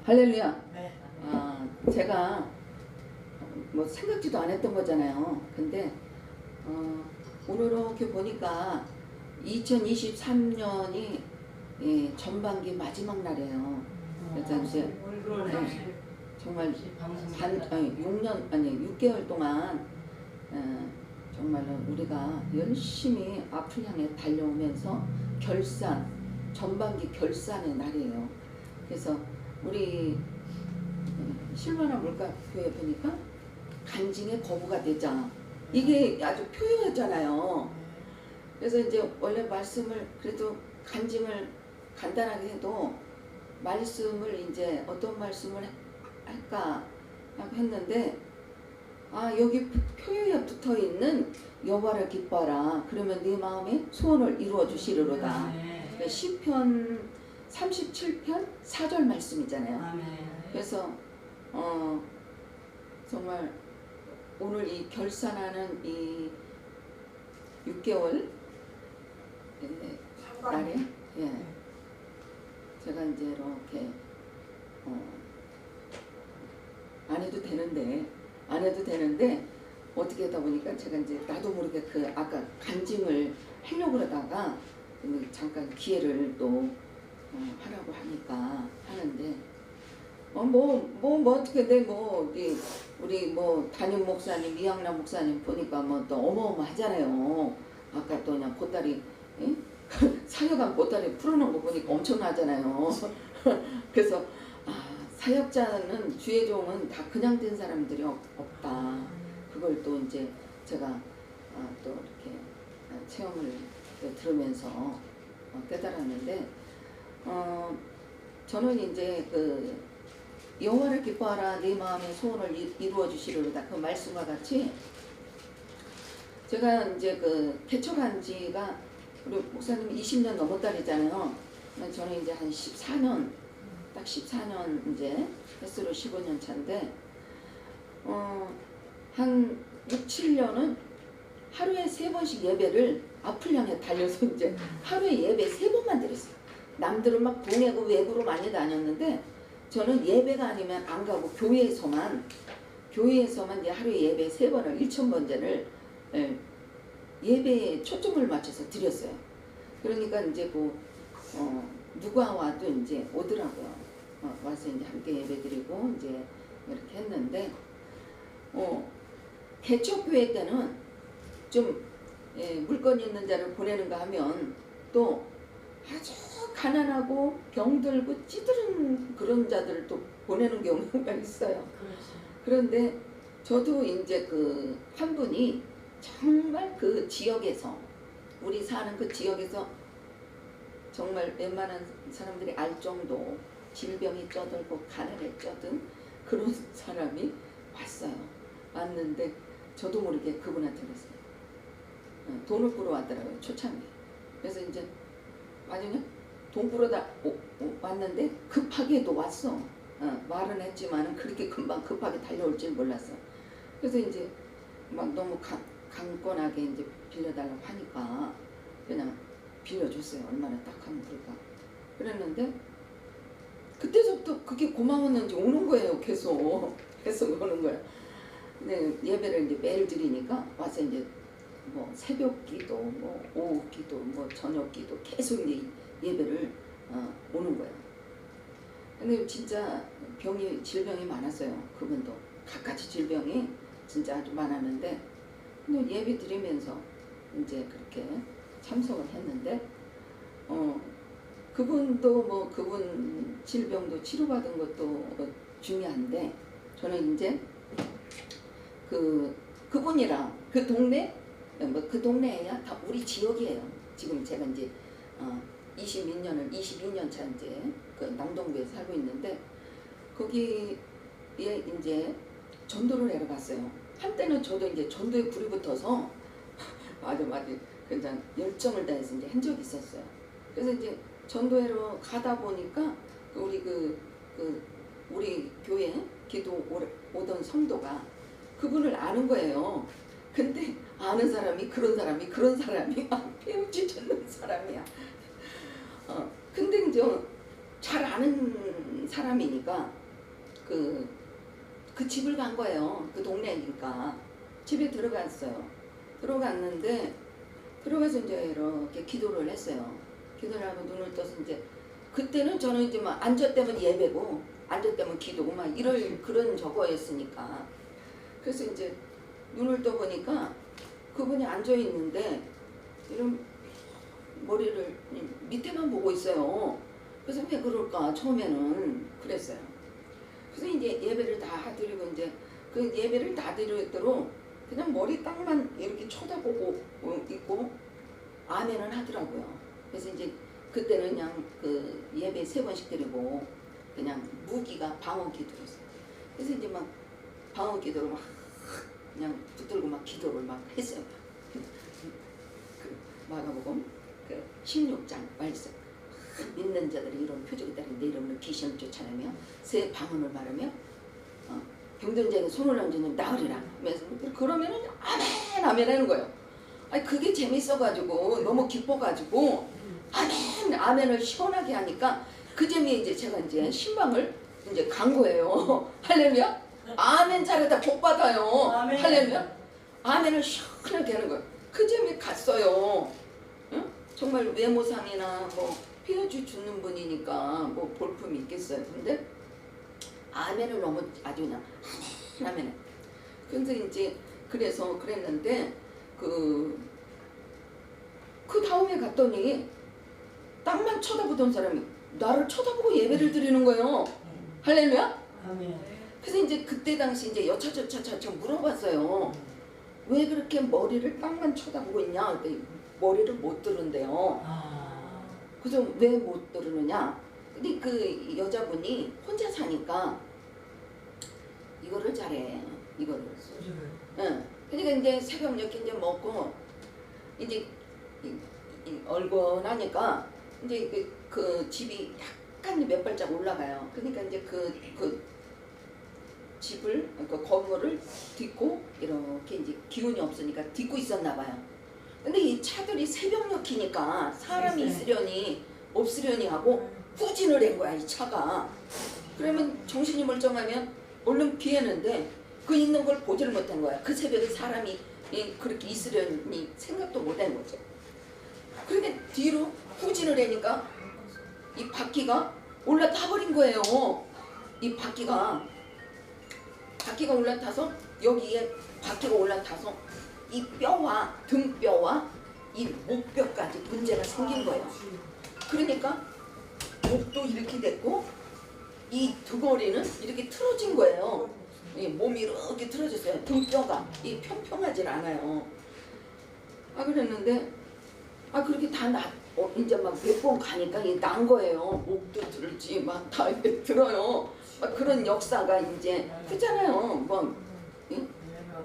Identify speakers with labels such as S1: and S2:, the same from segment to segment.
S1: 할렐루야.
S2: 네.
S1: 제가 뭐 생각지도 안 했던 거잖아요. 근데 오늘 이렇게 보니까 2023년이 전반기 마지막 날이에요. 그래서 이제 정말 6개월 동안 정말로 우리가 열심히 앞을 향해 달려오면서 전반기 결산의 날이에요. 그래서 우리 실바나 물가교회 보니까 간증의 거부가 되자. 이게 아주 표현했잖아요. 그래서 이제 원래 말씀을 그래도 간증을 간단하게 해도 말씀을 이제 어떤 말씀을 할까 하고 했는데 여기 표현에 붙어 있는 여호와를 기뻐하라. 그러면 네 마음의 소원을 이루어 주시리로다. 시편 37편 4절 말씀이잖아요. 그래서 정말 오늘 이 결산하는 이 6개월 날에 제가 이제 이렇게 안 해도 되는데 어떻게 하다 보니까 제가 이제 나도 모르게 아까 간증을 하려고 그러다가 잠깐 기회를 또 하라고 하니까 하는데 어떻게 돼 우리 담임 목사님 이양락 목사님 보니까 또 어마어마하잖아요. 아까 또 그냥 보따리 사역한 보따리 풀어놓은 거 보니까 엄청나잖아요. 그래서 사역자는 주의 종은 다 그냥 된 사람들이 없다. 그걸 또 이제 제가 또 이렇게 체험을 들으면서 깨달았는데 저는 이제 여호와를 기뻐하라 네 마음의 소원을 이루어 주시리로다 그 말씀과 같이 제가 이제 개척한 지가 우리 목사님 20년 넘었다리잖아요. 저는 이제 한 14년 딱 14년 이제 횟수로 15년 차인데 한 6, 7년은 하루에 3번씩 예배를 앞을 향해 달려서 이제 하루에 예배 3번만 드렸어요. 남들은 막 동해고 외부로 많이 다녔는데 저는 예배가 아니면 안 가고 교회에서만 이제 하루에 예배 3번을 1,000번째를 예배에 초점을 맞춰서 드렸어요. 그러니까 이제 누가 와도 이제 오더라고요. 와서 이제 함께 예배 드리고 이제 이렇게 했는데 개척교회 때는 좀 물건 있는 자를 보내는가 하면 또 아주 가난하고 병들고 찌들은 그런 자들을 또 보내는 경우가 있어요. 그런데 저도 이제 한 분이 정말 그 지역에서 우리 사는 그 지역에서 정말 웬만한 사람들이 알 정도 질병이 쪄들고 가난에 쪄든 그런 사람이 왔는데 저도 모르게 그분한테 그랬어요. 돈을 꾸러 왔더라고요. 초창기. 그래서 이제 나중에 돈 꾸러다 왔는데 급하게도 왔어. 말은 했지만은 그렇게 금방 급하게 달려올 줄 몰랐어. 그래서 이제 막 너무 강권하게 이제 빌려달라고 하니까 그냥 빌려줬어요. 얼마나 딱 하면 그럴까. 그랬는데 그때부터 그게 고마웠는지 오는 거예요. 계속 오는 거야. 근데 예배를 이제 매일 드리니까 와서 이제 새벽 기도, 오후 기도, 저녁 기도 계속 이제 예배를 오는 거예요. 근데 진짜 질병이 많았어요. 그분도 갖가지 질병이 진짜 아주 많았는데 근데 예배 드리면서 이제 그렇게 참석을 했는데 그분도 그분 질병도 치료받은 것도 중요한데 저는 이제 그분이랑 그 동네 그 동네야 다 우리 지역이에요. 지금 제가 이제 22년 차 이제 남동구에 살고 있는데 거기에 이제 전도를 내려갔어요. 한때는 저도 이제 전도에 불이 붙어서 아주 그냥 열정을 다해서 이제 한 적이 있었어요. 그래서 이제 전도회로 가다 보니까 우리 교회 기도 오던 성도가 그분을 아는 거예요. 근데 아는 사람이 그런 사람이 배우지 않는 사람이야. 근데 이제 잘 아는 사람이니까 그 집을 간 거예요. 그 동네니까 집에 들어갔어요. 들어갔는데 들어가서 이제 이렇게 기도를 했어요. 기도를 하고 눈을 떠서 이제 그때는 저는 이제 막 앉았다면 예배고 앉았다면 기도고 막 이럴 그런 저거였으니까 그래서 이제 눈을 떠 보니까 그분이 앉아 있는데 이런 머리를 밑에만 보고 있어요. 그래서 왜 그럴까 처음에는 그랬어요. 그래서 이제 예배를 다 드리고 이제 그 예배를 다 드리도록 그냥 머리 땅만 이렇게 쳐다보고 있고 아멘은 하더라고요. 그래서 이제 그때는 그냥 그 예배 3번씩 드리고 그냥 무기가 방언 기도였어요. 그래서 이제 막 방언 기도를 막 그냥 붙들고 막 기도를 막 했어요. 그 마가복음 그 16장 말씀. 믿는 자들이 이런 표적이 따른 내 이름으로 귀신을 쫓아내며 새 방언을 말하며 병든 자에게 손을 얹으면 나으리라 하면서 그러면은 아멘 아멘 하는 거예요. 아니 그게 재밌어가지고 너무 기뻐가지고 아멘 아멘을 시원하게 하니까 그 재미에 이제 제가 이제 신방을 이제 간 거예요. 할렐루야. 아멘 잘했다 복 받아요. 아멘. 할렐루야. 아멘을 시원하게 하는 거예요. 그 재미에 갔어요. 응? 정말 외모상이나 뭐 피어주 주는 분이니까 뭐 볼품이 있겠어요. 근데 아멘을 너무 아주 그냥 아멘. 근데 이제 그래서 그랬는데 그 다음에 갔더니 땅만 쳐다보던 사람이 나를 쳐다보고 예배를 드리는 거예요. 할렐루야.
S2: 아멘.
S1: 그래서 이제 그때 당시 이제 여차저차 물어봤어요. 왜 그렇게 머리를 땅만 쳐다보고 있냐? 그랬더니 머리를 못 들은대요. 그래서 왜 못 들으느냐? 근데 그 여자분이 혼자 사니까 이거를 잘해. 이거를. 응. 그러니까 이제 새벽 이렇게 이제 먹고 이제 얼건하니까 이제 그 집이 약간 몇 발짝 올라가요. 그러니까 이제 그 집을 그 건물을 딛고 이렇게 이제 기운이 없으니까 딛고 있었나 봐요. 근데 이 차들이 새벽녘이니까 사람이 있으려니 없으려니 하고 후진을 한 거야 이 차가. 그러면 정신이 멀쩡하면 얼른 피했는데 그 있는 걸 보지를 못한 거야. 그 새벽에 사람이 그렇게 있으려니 생각도 못한 거죠. 그런데 뒤로 후진을 하니까 이 바퀴가 올라타 버린 거예요. 이 바퀴가 올라타서 여기에 바퀴가 올라타서 이 뼈와 등뼈와 이 목뼈까지 문제가 생긴 거예요. 그러니까 목도 이렇게 됐고 이 등허리는 이렇게 틀어진 거예요. 이 몸이 이렇게 틀어졌어요. 등뼈가 이 평평하질 않아요. 그랬는데 그렇게 다 이제 막 몇 번 가니까 이게 난 거예요. 목도 들지 막 다 이렇게 들어요. 막 그런 역사가 이제 그렇잖아요. 뭐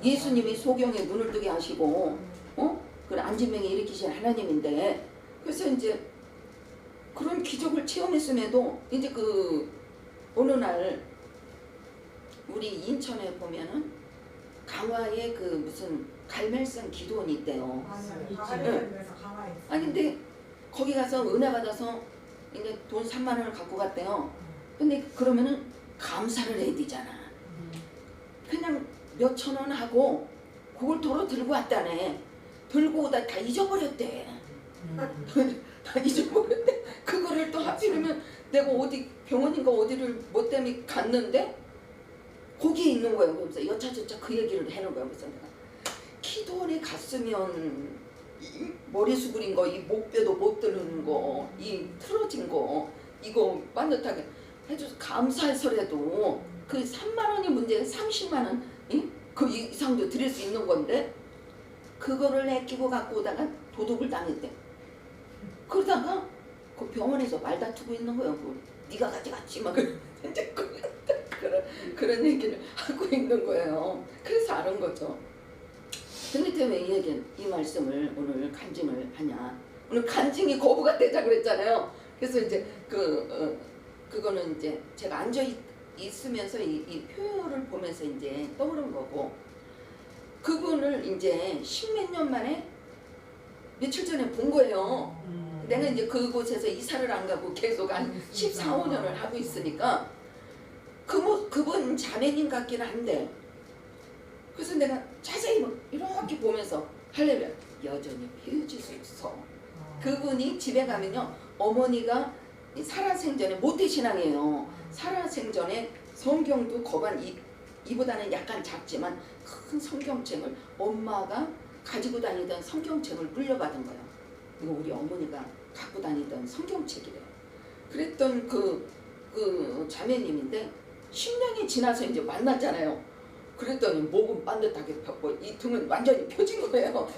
S1: 예수님이 소경에 눈을 뜨게 하시고 그 안진병에 일으키신 하나님인데 그래서 이제 그런 기적을 체험했음에도 이제 그 어느 날 우리 인천에 보면은 강화에 그 무슨 갈멜산 기도원이 있대요. 근데 거기 가서 은혜 받아서 이제 돈 3만 원을 갖고 갔대요. 근데 그러면은 감사를 해야 되잖아. 그냥 몇천 원 하고 그걸 도로 들고 왔다네. 들고 오다 다 잊어버렸대. 다 잊어버렸대. 그거를 또 하필이면 내가 어디 병원인가 어디를 뭐 때문에 갔는데 거기에 있는 거예요. 그래서 여차저차 그 얘기를 해놓은 거예요. 그래서 내가 기도원에 갔으면 이 머리 수그린 거, 이 목뼈도 못 드는 거, 이 틀어진 거 이거 반듯하게 해줘서 감사해서라도 그 3만 원이 문제가 30만 원 그 이상도 드릴 수 있는 건데 그거를 내끼고 갖고 오다가 도둑을 당했대. 그러다가 그 병원에서 말다투고 있는 거예요. 네가 가져갔지 막 그런 얘기를 하고 있는 거예요. 그래서 아는 거죠. 근데 왜 이 말씀을 오늘 간증을 하냐? 오늘 간증이 거부가 되자 그랬잖아요. 그래서 이제 그거는 이제 제가 앉아 있으면서 이 표를 보면서 이제 떠오른 거고 그분을 이제 십몇 년 만에 며칠 전에 본 거예요. 내가 이제 그곳에서 이사를 안 가고 계속 한 14, 15년을 하고 있으니까 그분 자매님 같기는 한데, 그래서 내가 자세히 막 이렇게 보면서 할렐루야, 여전히 피해주소서. 그분이 집에 가면요, 어머니가 살아생전에 모태신앙이에요. 살아생전에 성경도 거반 이보다는 약간 작지만 큰 성경책을 엄마가 가지고 다니던 성경책을 물려받은 거예요. 이거 우리 어머니가 갖고 다니던 성경책이래요. 그랬던 그 자매님인데 10년이 지나서 이제 만났잖아요. 그랬더니 목은 반듯하게 폈고 이 등은 완전히 펴진 거예요.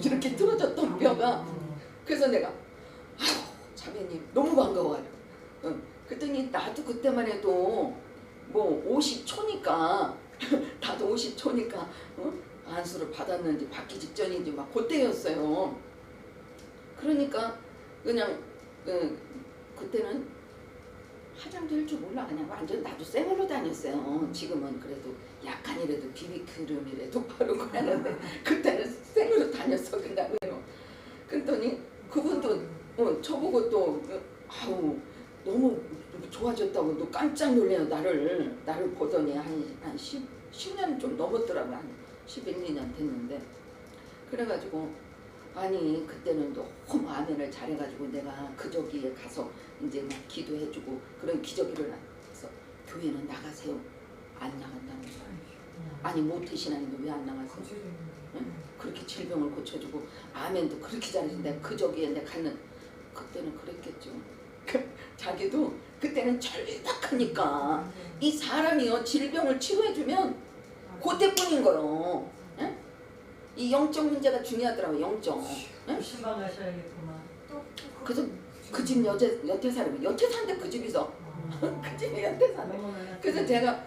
S1: 이렇게 틀어졌던 뼈가. 그래서 내가 자매님 너무 반가워요. 그랬더니 나도 그때만 해도 뭐 50초니까 나도 50초니까 안수를 받았는지 받기 직전인지 막 그때였어요. 그러니까 그냥 그때는 화장도 할 줄 몰라. 그냥 완전 나도 쌩얼로 다녔어요. 지금은 그래도 약간이라도 비비크림이라도 바르고 하는데 그때는 쌩얼로 다녔어. 그냥요. 그랬더니 그분도 저보고 또 아우 너무 좋아졌다고 또 깜짝 놀래요. 나를 보더니 한 10년 좀 넘었더라고요. 한 11, 12년 됐는데. 그래가지고 아니 그때는 너무 아멘을 잘해가지고 내가 그저기에 가서 이제 막 기도해주고 그런 기저귀를 해서 교회는 나가세요. 안 나간다는 거예요. 아니 모태신앙인데 왜 안 나가세요? 응? 그렇게 질병을 고쳐주고 아멘도 그렇게 잘해준다. 그저기에 내가 갔는 그때는 그랬겠죠. 자기도 그때는 절박하니까 이 사람이요 질병을 치료해주면 그때뿐인 거요. 응? 이 영적 문제가 중요하더라고요. 영적. 응?
S2: 신방하셔야겠구만.
S1: 그래서 그 집 여태 살고 여태 산대 그 집에서 그 집에 여태 산대. 그래서 제가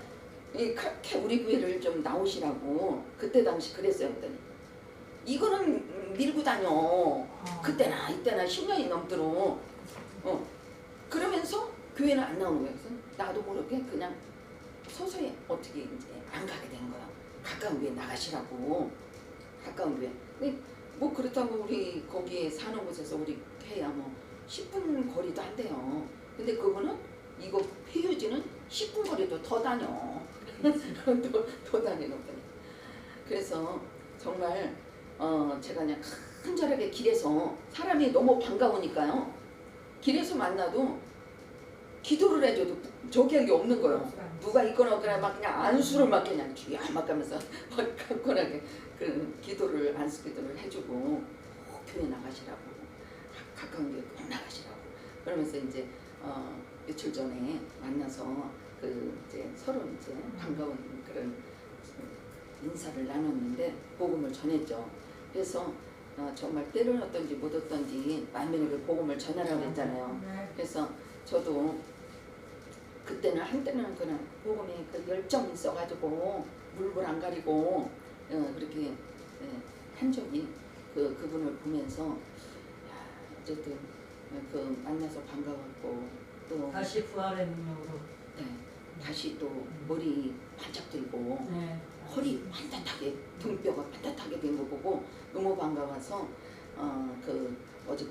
S1: 그렇게 우리 교회를 좀 나오시라고 그때 당시 그랬어요. 그랬더니 이거는 밀고 다녀. 그때나 이때나 10년이 넘도록. 그러면서 교회는 안 나오는 거예요. 그래서 나도 모르게 그냥 서서히 어떻게 이제 안 가게 된 거야. 가까운 교회 나가시라고. 가까운 교회. 근데 뭐 그렇다고 우리 거기에 사는 곳에서 우리 해야 뭐 10분 거리도 안 돼요. 근데 그분은 이거 폐유지는 10분 거리도 더 다녀. 더 다니는 거니. 그래서 정말 제가 그냥 간절하게 길에서 사람이 너무 반가우니까요. 길에서 만나도 기도를 해줘도 저기 한 게 없는 거예요. 누가 있거나 없거나 막 그냥 안수를 막 그냥 주야 막 가면서 막 간단하게 그 기도를 안수 기도를 해주고 교회 나가시라고 가까운 교회 꼭 나가시라고 그러면서 이제 며칠 전에 만나서 그 이제 서로 이제 반가운 그런 인사를 나눴는데 복음을 전했죠. 그래서 정말 때를 어떤지 못 어떤지 만민에게 복음을 전하라고 했잖아요. 그래서 저도 그때는 한때는 그냥 복음에 그 열정이 있어가지고 물불 안 가리고 그렇게 한 적이 그분을 보면서 어쨌든 그 만나서 반가웠고 또
S2: 다시 부활의 능력으로
S1: 다시 또 머리 반짝 들고 허리 반듯하게 등뼈가 반듯하게 된 거 보고 너무 반가워서 그 어제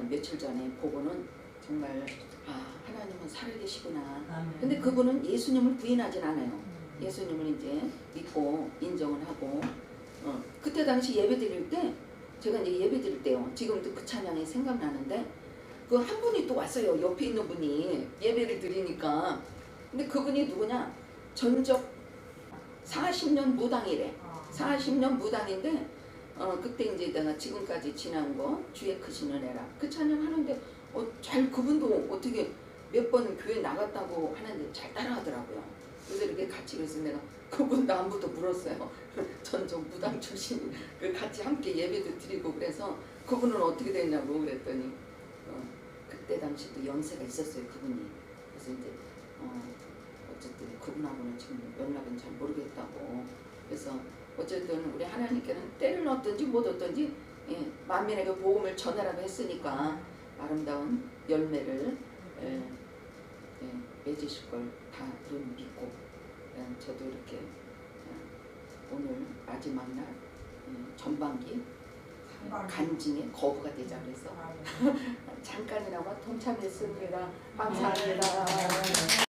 S1: 며칠 전에 보고는 정말 하나님은 살아계시구나. 근데 그분은 예수님을 부인하진 않아요. 예수님을 이제 믿고 인정을 하고 그때 당시 예배 드릴 때 제가 이제 예배 드릴 때요. 지금도 그 찬양이 생각나는데 그 한 분이 또 왔어요. 옆에 있는 분이 예배를 드리니까. 근데 그분이 누구냐? 전적 40년 무당이래. 40년 무당인데 그때 이제 내가 지금까지 지난 거 주의 크신 은혜라 그 찬양 하는데 잘 그분도 어떻게 몇 번 교회 나갔다고 하는데 잘 따라하더라고요. 그래서 이렇게 같이 그래서 내가 그분도 안부도 물었어요. 전적 무당 출신 그 같이 함께 예배도 드리고 그래서 그분은 어떻게 됐냐고 그랬더니 그때 당시도 연세가 있었어요. 그분이. 그래서 이제 어쨌든 그분하고는 지금 연락은 잘 모르겠다고. 그래서 어쨌든 우리 하나님께는 때를 얻든지 못 얻든지 만민에게 복음을 전하라고 했으니까 아름다운 열매를 맺으실 걸 다 믿고 저도 이렇게 오늘 마지막 날 전반기 간증의 거부가 되자 그래서 잠깐이나마 동참했습니다. 감사합니다.